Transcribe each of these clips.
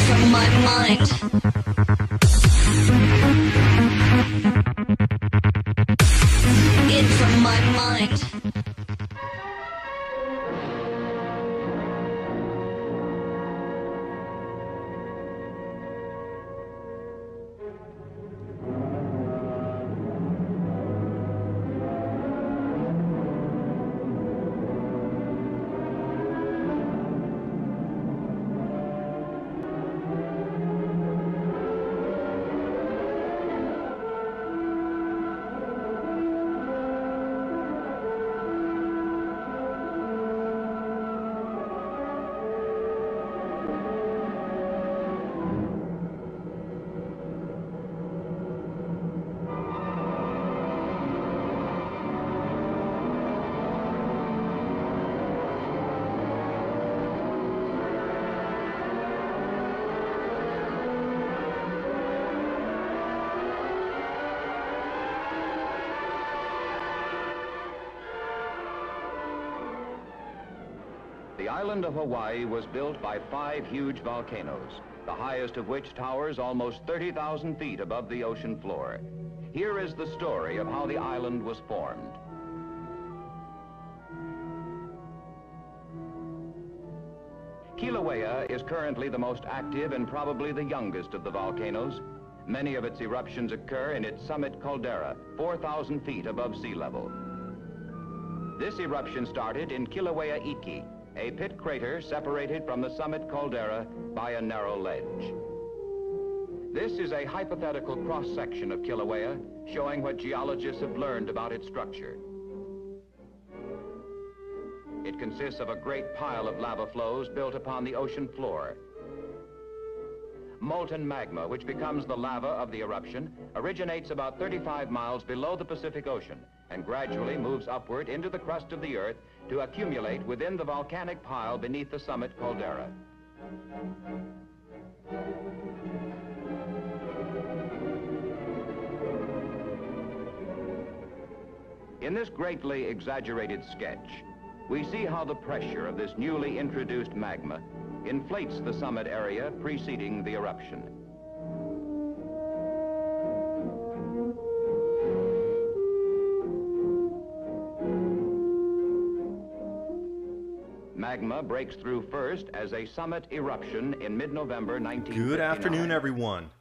from my mind. In from my mind. The island of Hawaii was built by 5 huge volcanoes, the highest of which towers almost 30,000 feet above the ocean floor. Here is the story of how the island was formed. Kilauea is currently the most active and probably the youngest of the volcanoes. Many of its eruptions occur in its summit caldera, 4,000 feet above sea level. This eruption started in Kilauea Iki, a pit crater separated from the summit caldera by a narrow ledge. This is a hypothetical cross-section of Kilauea, showing what geologists have learned about its structure. It consists of a great pile of lava flows built upon the ocean floor. Molten magma, which becomes the lava of the eruption, originates about 35 miles below the Pacific Ocean and gradually moves upward into the crust of the earth to accumulate within the volcanic pile beneath the summit caldera. In this greatly exaggerated sketch, we see how the pressure of this newly introduced magma inflates the summit area preceding the eruption. Magma breaks through first as a summit eruption in mid-November 1959. Good afternoon, everyone.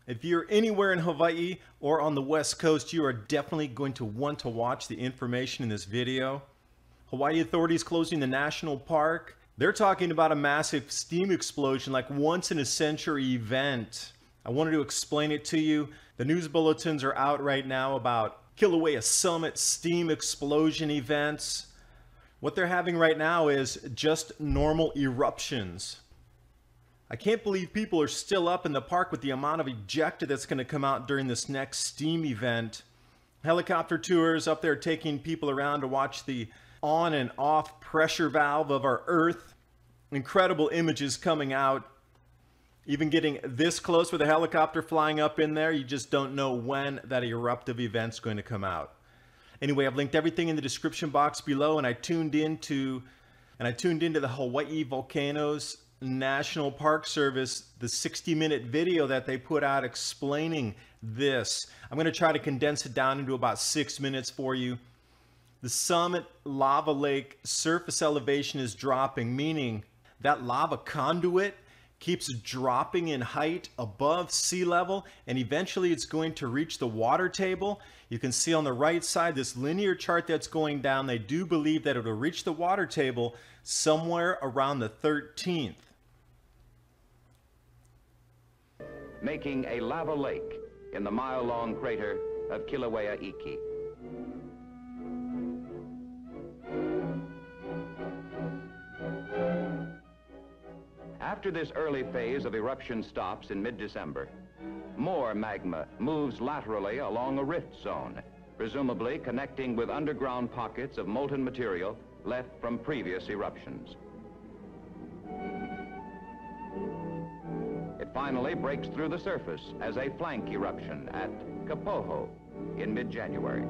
If you're anywhere in Hawaii or on the West Coast, you are definitely going to want to watch the information in this video. Hawaii authorities closing the national park. They're talking about a massive steam explosion, like once in a century event. I wanted to explain it to you. The news bulletins are out right now about Kilauea Summit steam explosion events. What they're having right now is just normal eruptions. I can't believe people are still up in the park with the amount of ejected that's going to come out during this next steam event. Helicopter tours up there taking people around to watch the on and off pressure valve of our Earth. Incredible images coming out. Even getting this close with a helicopter flying up in there, you just don't know when that eruptive event's going to come out. Anyway, I've linked everything in the description box below, and I tuned into the Hawaii Volcanoes National Park Service, the 60-minute video that they put out explaining this. I'm going to try to condense it down into about 6 minutes for you. The summit lava lake surface elevation is dropping, meaning that lava conduit keeps dropping in height above sea level, and eventually it's going to reach the water table. You can see on the right side this linear chart that's going down. They do believe that it will reach the water table somewhere around the 13th. Making a lava lake in the mile-long crater of Kilauea Iki. After this early phase of eruption stops in mid-December, more magma moves laterally along a rift zone, presumably connecting with underground pockets of molten material left from previous eruptions. It finally breaks through the surface as a flank eruption at Kapoho in mid-January.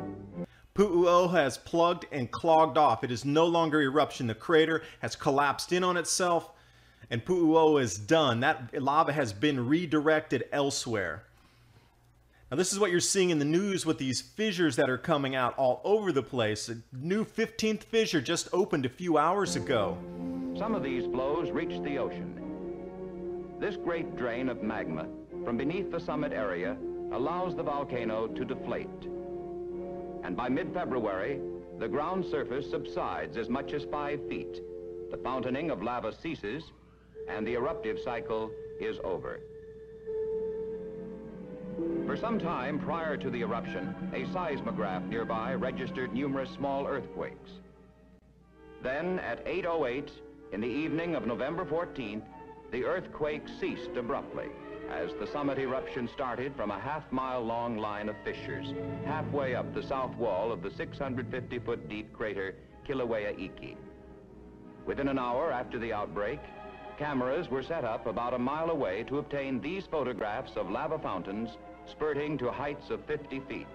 Pu'u'o has plugged and clogged off. It is no longer eruption. The crater has collapsed in on itself, and Pu'uo is done. That lava has been redirected elsewhere. Now this is what you're seeing in the news with these fissures that are coming out all over the place. A new 15th fissure just opened a few hours ago. Some of these flows reach the ocean. This great drain of magma from beneath the summit area allows the volcano to deflate. And by mid-February, the ground surface subsides as much as 5 feet. The fountaining of lava ceases, and the eruptive cycle is over. For some time prior to the eruption, a seismograph nearby registered numerous small earthquakes. Then, at 8:08 in the evening of November 14th, the earthquake ceased abruptly as the summit eruption started from a half-mile-long line of fissures halfway up the south wall of the 650-foot deep crater Kilauea Eruption. Within an hour after the outbreak, cameras were set up about a mile away to obtain these photographs of lava fountains spurting to heights of 50 feet.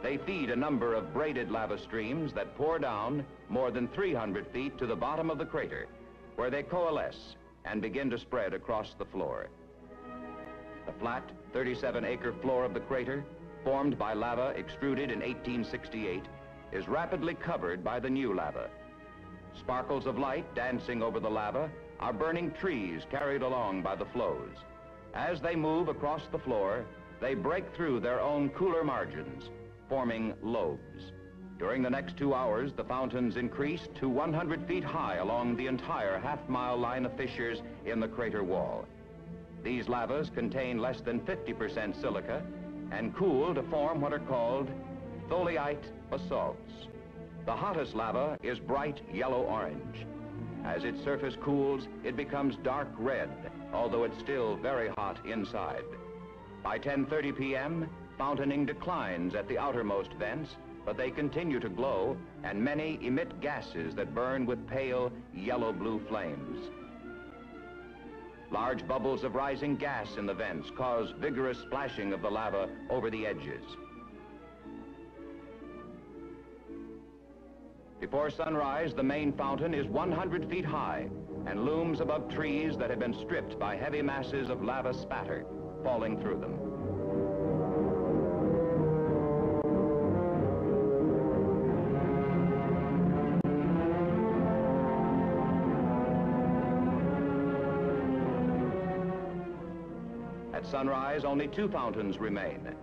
They feed a number of braided lava streams that pour down more than 300 feet to the bottom of the crater, where they coalesce and begin to spread across the floor. The flat 37-acre floor of the crater, formed by lava extruded in 1868, is rapidly covered by the new lava. Sparkles of light dancing over the lava are burning trees carried along by the flows. As they move across the floor, they break through their own cooler margins, forming lobes. During the next 2 hours, the fountains increased to 100 feet high along the entire half-mile line of fissures in the crater wall. These lavas contain less than 50% silica and cool to form what are called tholeite basalts. The hottest lava is bright yellow-orange. As its surface cools, it becomes dark red, although it's still very hot inside. By 10:30 p.m., fountain declines at the outermost vents, but they continue to glow, and many emit gases that burn with pale yellow-blue flames. Large bubbles of rising gas in the vents cause vigorous splashing of the lava over the edges. Before sunrise, the main fountain is 100 feet high and looms above trees that have been stripped by heavy masses of lava spatter falling through them. At sunrise, only 2 fountains remain.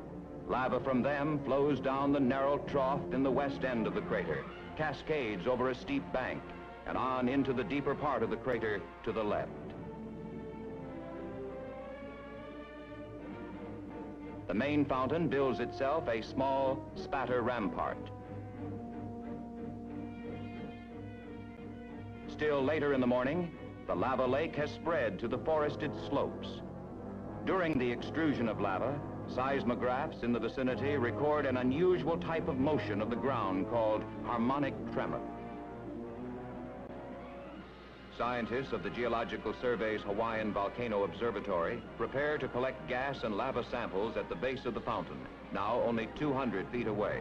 Lava from them flows down the narrow trough in the west end of the crater, cascades over a steep bank, and on into the deeper part of the crater to the left. The main fountain builds itself a small spatter rampart. Still later in the morning, the lava lake has spread to the forested slopes. During the extrusion of lava, seismographs in the vicinity record an unusual type of motion of the ground called harmonic tremor. Scientists of the Geological Survey's Hawaiian Volcano Observatory prepare to collect gas and lava samples at the base of the fountain, now only 200 feet away.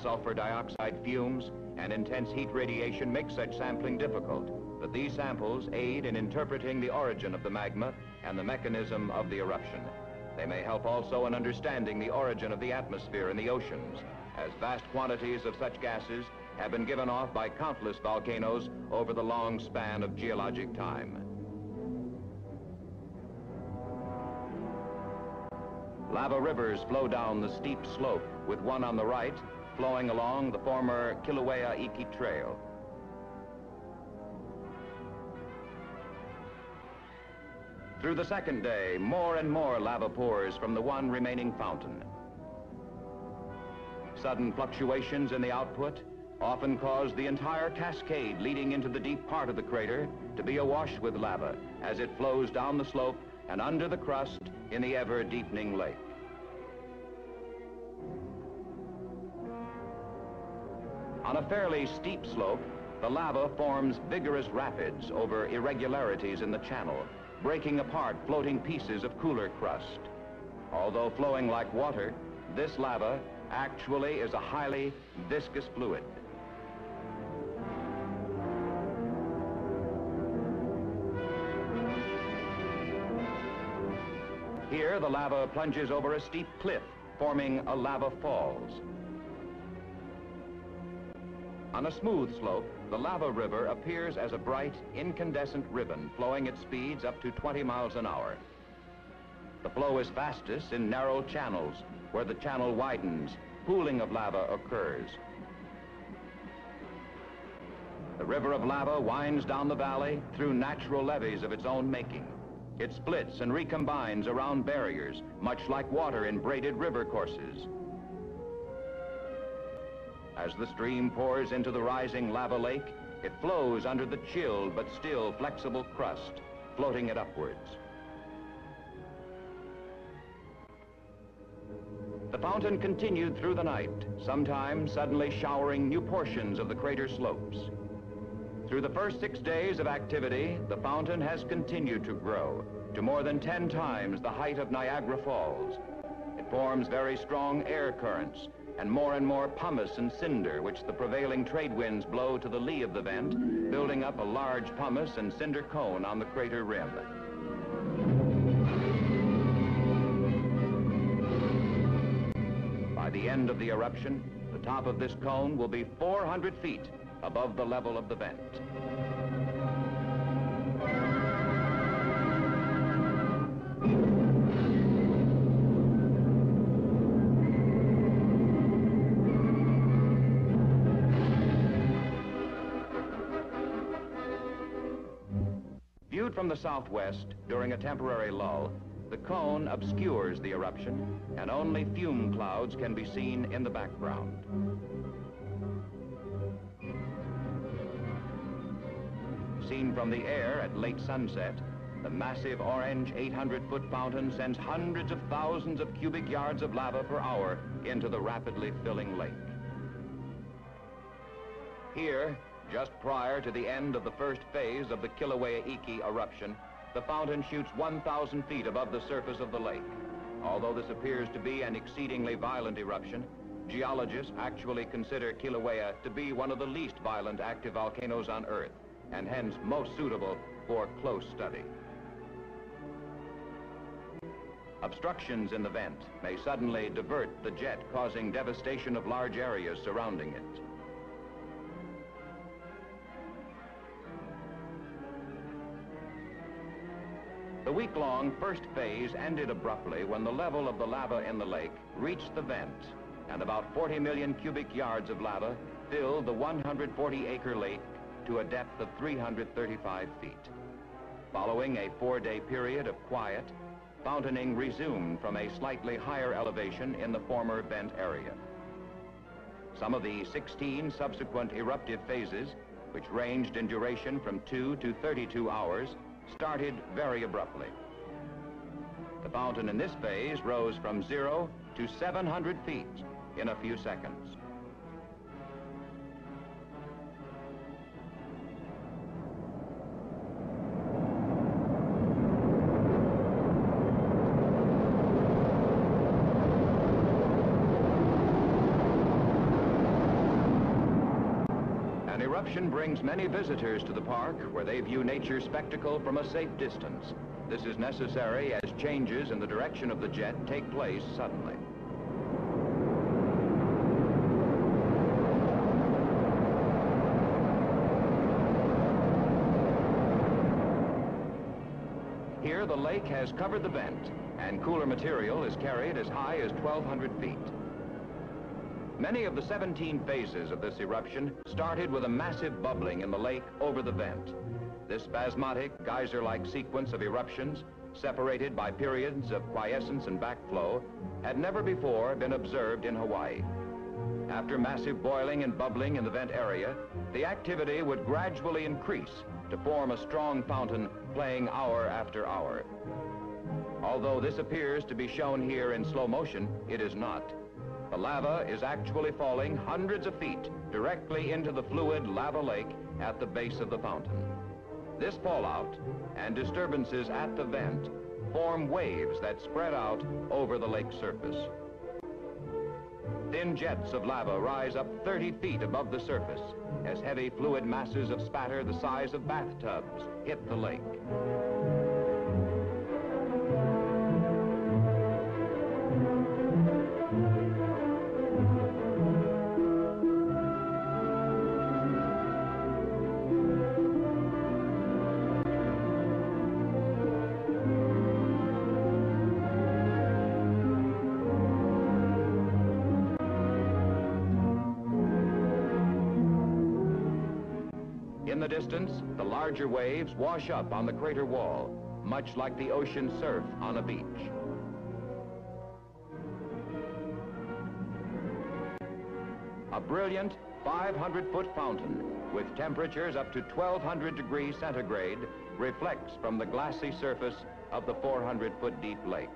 Sulfur dioxide fumes and intense heat radiation make such sampling difficult, but these samples aid in interpreting the origin of the magma and the mechanism of the eruption. They may help also in understanding the origin of the atmosphere in the oceans, as vast quantities of such gases have been given off by countless volcanoes over the long span of geologic time. Lava rivers flow down the steep slope, with one on the right flowing along the former Kilauea Eruption trail. Through the second day, more and more lava pours from the one remaining fountain. Sudden fluctuations in the output often cause the entire cascade leading into the deep part of the crater to be awash with lava as it flows down the slope and under the crust in the ever-deepening lake. On a fairly steep slope, the lava forms vigorous rapids over irregularities in the channel, breaking apart floating pieces of cooler crust. Although flowing like water, this lava actually is a highly viscous fluid. Here, the lava plunges over a steep cliff, forming a lava falls. On a smooth slope, the lava river appears as a bright, incandescent ribbon flowing at speeds up to 20 miles an hour. The flow is fastest in narrow channels. Where the channel widens, pooling of lava occurs. The river of lava winds down the valley through natural levees of its own making. It splits and recombines around barriers, much like water in braided river courses. As the stream pours into the rising lava lake, it flows under the chilled but still flexible crust, floating it upwards. The fountain continued through the night, sometimes suddenly showering new portions of the crater slopes. Through the first 6 days of activity, the fountain has continued to grow to more than 10 times the height of Niagara Falls. It forms very strong air currents and more pumice and cinder, which the prevailing trade winds blow to the lee of the vent, building up a large pumice and cinder cone on the crater rim. By the end of the eruption, the top of this cone will be 400 feet above the level of the vent. Viewed from the southwest during a temporary lull, the cone obscures the eruption, and only fume clouds can be seen in the background. Seen from the air at late sunset, the massive orange 800-foot fountain sends hundreds of thousands of cubic yards of lava per hour into the rapidly filling lake. Here, just prior to the end of the first phase of the Kilauea eruption, the fountain shoots 1,000 feet above the surface of the lake. Although this appears to be an exceedingly violent eruption, geologists actually consider Kilauea to be one of the least violent active volcanoes on Earth, and hence most suitable for close study. Obstructions in the vent may suddenly divert the jet, causing devastation of large areas surrounding it. The week-long first phase ended abruptly when the level of the lava in the lake reached the vent, and about 40 million cubic yards of lava filled the 140-acre lake to a depth of 335 feet. Following a 4-day period of quiet, fountaining resumed from a slightly higher elevation in the former vent area. Some of the 16 subsequent eruptive phases, which ranged in duration from 2 to 32 hours, started very abruptly. The fountain in this phase rose from 0 to 700 feet in a few seconds. An eruption brings many visitors to the park where they view nature's spectacle from a safe distance. This is necessary as changes in the direction of the jet take place suddenly. Here, the lake has covered the vent, and cooler material is carried as high as 1,200 feet. Many of the 17 phases of this eruption started with a massive bubbling in the lake over the vent. This spasmodic, geyser-like sequence of eruptions, separated by periods of quiescence and backflow, had never before been observed in Hawaii. After massive boiling and bubbling in the vent area, the activity would gradually increase to form a strong fountain playing hour after hour. Although this appears to be shown here in slow motion, it is not. The lava is actually falling hundreds of feet directly into the fluid lava lake at the base of the fountain. This fallout and disturbances at the vent form waves that spread out over the lake surface. Thin jets of lava rise up 30 feet above the surface as heavy fluid masses of spatter the size of bathtubs hit the lake. In the distance, the larger waves wash up on the crater wall, much like the ocean surf on a beach. A brilliant 500-foot fountain with temperatures up to 1200 degrees centigrade reflects from the glassy surface of the 400-foot deep lake.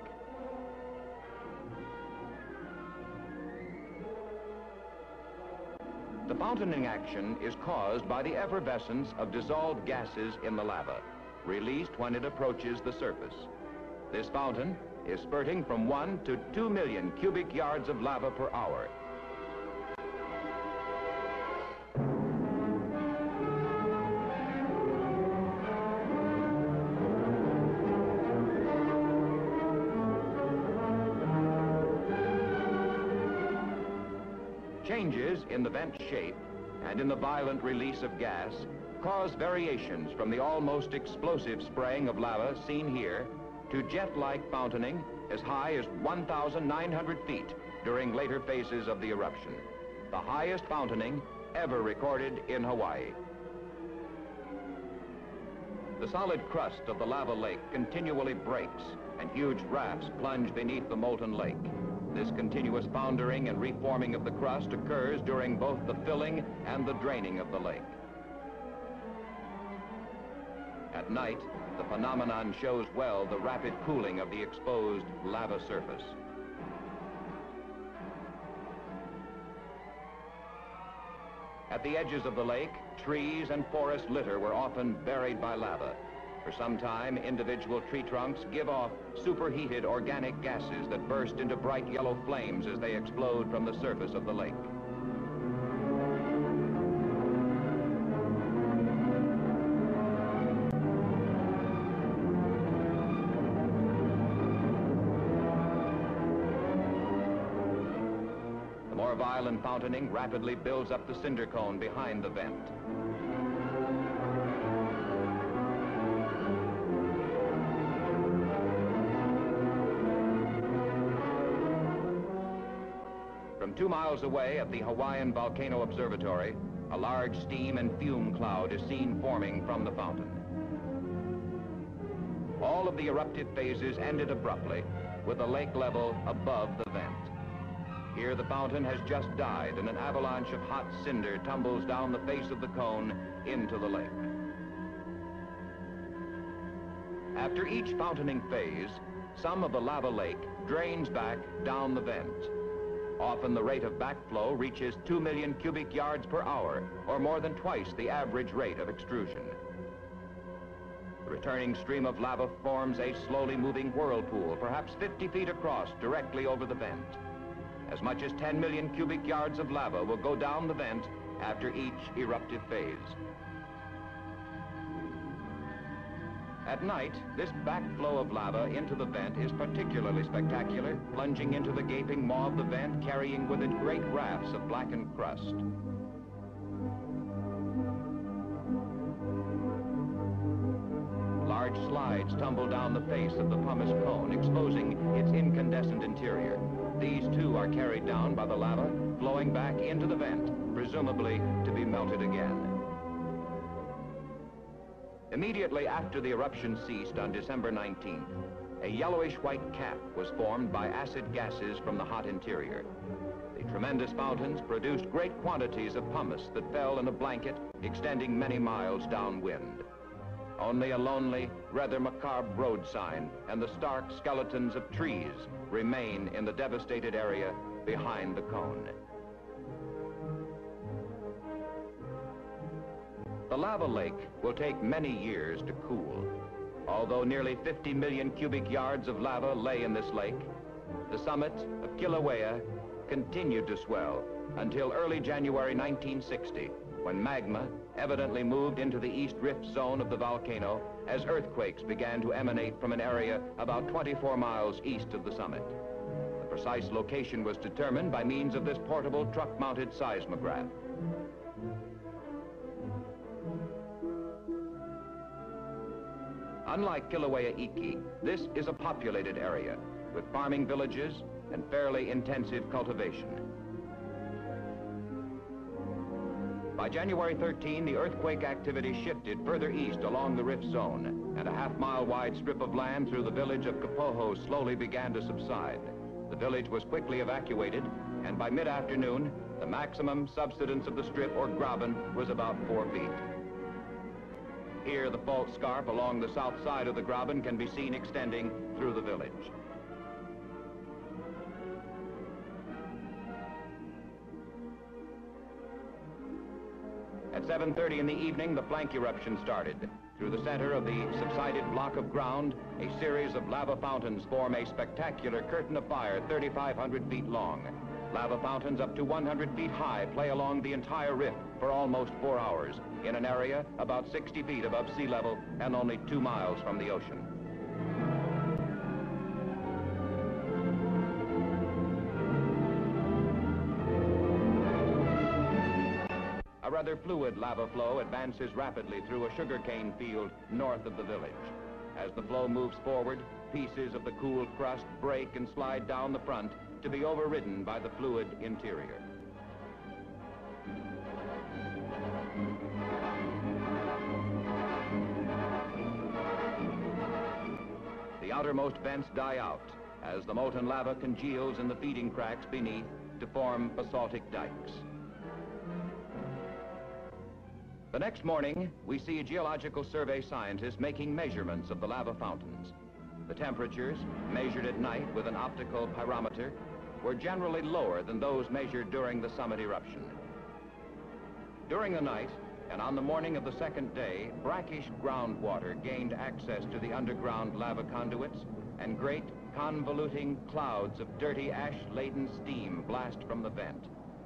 The fountaining action is caused by the effervescence of dissolved gases in the lava, released when it approaches the surface. This fountain is spurting from 1 to 2 million cubic yards of lava per hour. Changes in the vent shape and in the violent release of gas cause variations from the almost explosive spraying of lava seen here to jet-like fountaining as high as 1,900 feet during later phases of the eruption, the highest fountaining ever recorded in Hawaii. The solid crust of the lava lake continually breaks and huge rafts plunge beneath the molten lake. This continuous foundering and reforming of the crust occurs during both the filling and the draining of the lake. At night, the phenomenon shows well the rapid cooling of the exposed lava surface. At the edges of the lake, trees and forest litter were often buried by lava. For some time, individual tree trunks give off superheated organic gases that burst into bright yellow flames as they explode from the surface of the lake. The more violent fountaining rapidly builds up the cinder cone behind the vent. From 2 miles away at the Hawaiian Volcano Observatory, a large steam and fume cloud is seen forming from the fountain. All of the eruptive phases ended abruptly with the lake level above the vent. Here the fountain has just died and an avalanche of hot cinder tumbles down the face of the cone into the lake. After each fountaining phase, some of the lava lake drains back down the vent. Often the rate of backflow reaches 2 million cubic yards per hour, or more than twice the average rate of extrusion. The returning stream of lava forms a slowly moving whirlpool, perhaps 50 feet across, directly over the vent. As much as 10 million cubic yards of lava will go down the vent after each eruptive phase. At night, this backflow of lava into the vent is particularly spectacular, plunging into the gaping maw of the vent, carrying with it great rafts of blackened crust. Large slides tumble down the face of the pumice cone, exposing its incandescent interior. These too are carried down by the lava, flowing back into the vent, presumably to be melted again. Immediately after the eruption ceased on December 19th, a yellowish-white cap was formed by acid gases from the hot interior. The tremendous fountains produced great quantities of pumice that fell in a blanket extending many miles downwind. Only a lonely, rather macabre road sign and the stark skeletons of trees remain in the devastated area behind the cone. The lava lake will take many years to cool. Although nearly 50 million cubic yards of lava lay in this lake, the summit of Kilauea continued to swell until early January 1960, when magma evidently moved into the east rift zone of the volcano as earthquakes began to emanate from an area about 24 miles east of the summit. The precise location was determined by means of this portable truck-mounted seismograph. Unlike Kilauea Iki, this is a populated area with farming villages and fairly intensive cultivation. By January 13, the earthquake activity shifted further east along the rift zone, and a half-mile wide strip of land through the village of Kapoho slowly began to subside. The village was quickly evacuated, and by mid-afternoon, the maximum subsidence of the strip, or graben, was about 4 feet. Here, the fault scarp along the south side of the graben can be seen extending through the village. At 7:30 in the evening, the flank eruption started. Through the center of the subsided block of ground, a series of lava fountains form a spectacular curtain of fire 3,500 feet long. Lava fountains up to 100 feet high play along the entire rift for almost 4 hours in an area about 60 feet above sea level and only 2 miles from the ocean. A rather fluid lava flow advances rapidly through a sugarcane field north of the village. As the flow moves forward, pieces of the cool crust break and slide down the front to be overridden by the fluid interior. The outermost vents die out as the molten lava congeals in the feeding cracks beneath to form basaltic dikes. The next morning, we see geological survey scientists making measurements of the lava fountains. The temperatures, measured at night with an optical pyrometer, were generally lower than those measured during the summit eruption. During the night, and on the morning of the second day, brackish groundwater gained access to the underground lava conduits, and great convoluting clouds of dirty ash-laden steam blast from the vent.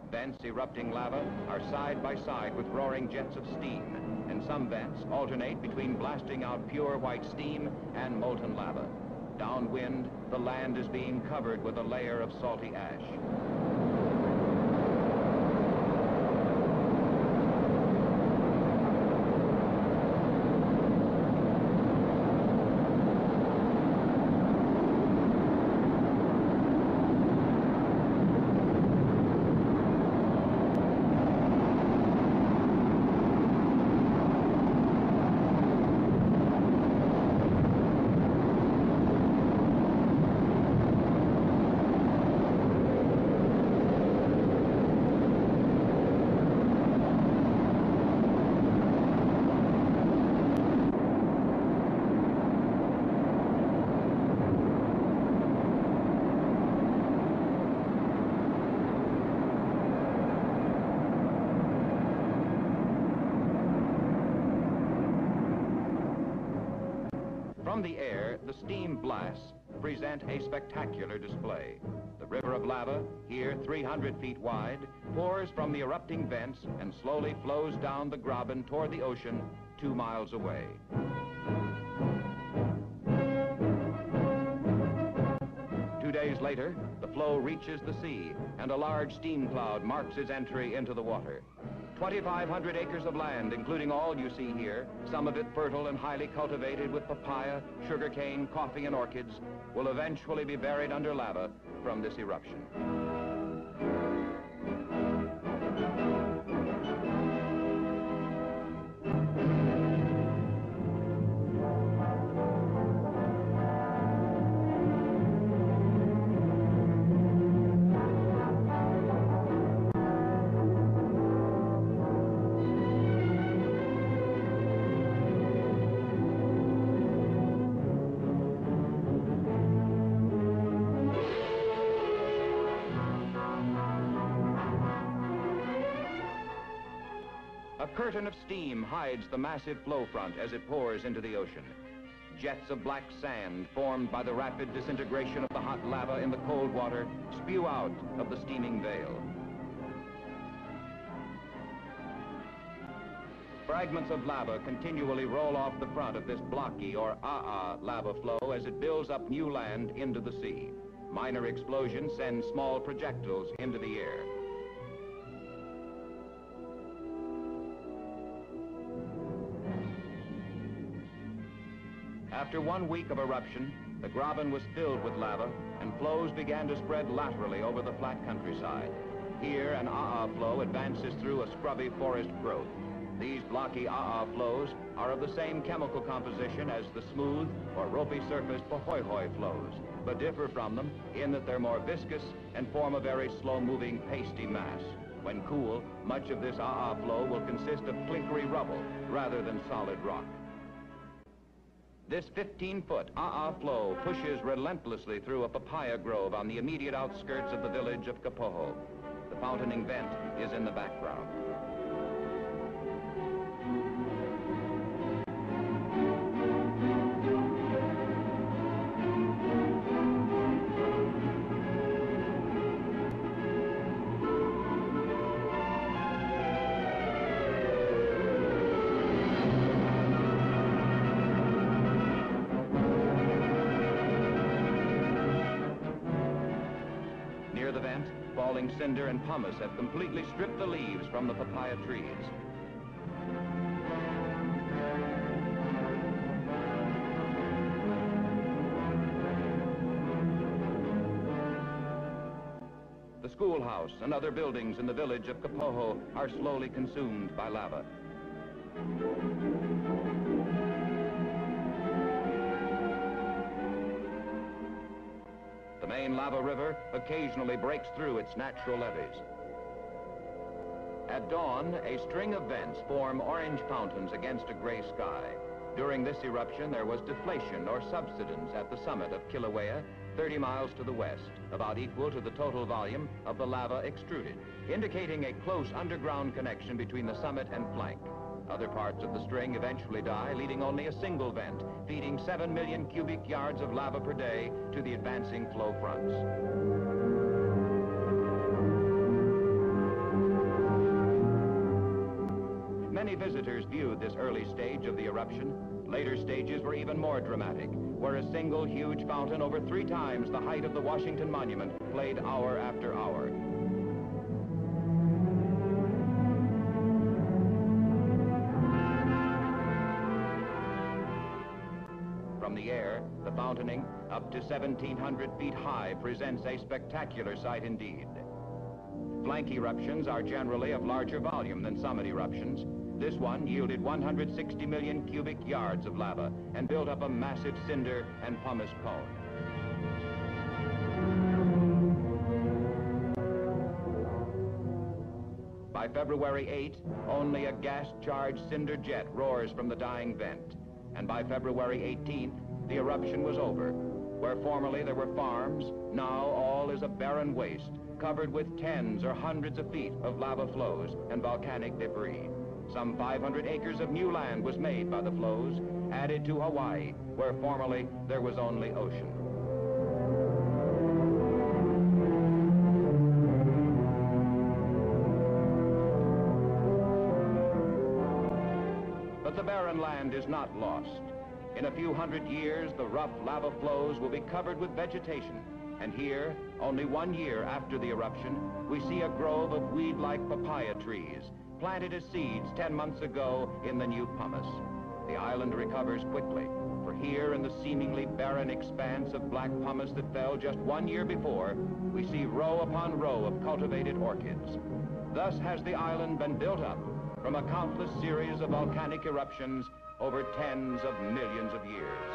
Vents erupting lava are side by side with roaring jets of steam, and some vents alternate between blasting out pure white steam and molten lava. Downwind, the land is being covered with a layer of salty ash. From the air, the steam blasts present a spectacular display. The river of lava, here 300 feet wide, pours from the erupting vents and slowly flows down the graben toward the ocean 2 miles away. Two days later, the flow reaches the sea, and a large steam cloud marks its entry into the water. 2,500 acres of land, including all you see here, some of it fertile and highly cultivated with papaya, sugarcane, coffee, and orchids, will eventually be buried under lava from this eruption. A curtain of steam hides the massive flow front as it pours into the ocean. Jets of black sand formed by the rapid disintegration of the hot lava in the cold water spew out of the steaming veil. Fragments of lava continually roll off the front of this blocky or lava flow as it builds up new land into the sea. Minor explosions send small projectiles into the air. After 1 week of eruption, the graben was filled with lava and flows began to spread laterally over the flat countryside. Here, an flow advances through a scrubby forest growth. These blocky flows are of the same chemical composition as the smooth or ropey surfaced Pohoy flows, but differ from them in that they're more viscous and form a very slow-moving pasty mass. When cool, much of this flow will consist of clinkery rubble rather than solid rock. This 15-foot flow pushes relentlessly through a papaya grove on the immediate outskirts of the village of Kapoho. The fountaining vent is in the background. Near the vent, falling cinder and pumice have completely stripped the leaves from the papaya trees. The schoolhouse and other buildings in the village of Kapoho are slowly consumed by lava. The main lava river occasionally breaks through its natural levees. At dawn, a string of vents form orange fountains against a gray sky. During this eruption, there was deflation or subsidence at the summit of Kilauea, 30 miles to the west, about equal to the total volume of the lava extruded, indicating a close underground connection between the summit and flank. Other parts of the string eventually die, leaving only a single vent, feeding 7 million cubic yards of lava per day to the advancing flow fronts. Many visitors viewed this early stage of the eruption. Later stages were even more dramatic, where a single huge fountain over 3 times the height of the Washington Monument played hour after hour. From the air, the fountaining, up to 1,700 feet high, presents a spectacular sight indeed. Flank eruptions are generally of larger volume than summit eruptions. This one yielded 160 million cubic yards of lava and built up a massive cinder and pumice cone. By February 8, only a gas-charged cinder jet roars from the dying vent. And by February 18th, the eruption was over. Where formerly there were farms, now all is a barren waste, covered with tens or hundreds of feet of lava flows and volcanic debris. Some 500 acres of new land was made by the flows, added to Hawaii, where formerly there was only ocean. But the barren land is not lost. In a few hundred years, the rough lava flows will be covered with vegetation. And here, only 1 year after the eruption, we see a grove of weed-like papaya trees, planted as seeds 10 months ago in the new pumice. The island recovers quickly, for here in the seemingly barren expanse of black pumice that fell just 1 year before, we see row upon row of cultivated orchids. Thus has the island been built up from a countless series of volcanic eruptions over tens of millions of years.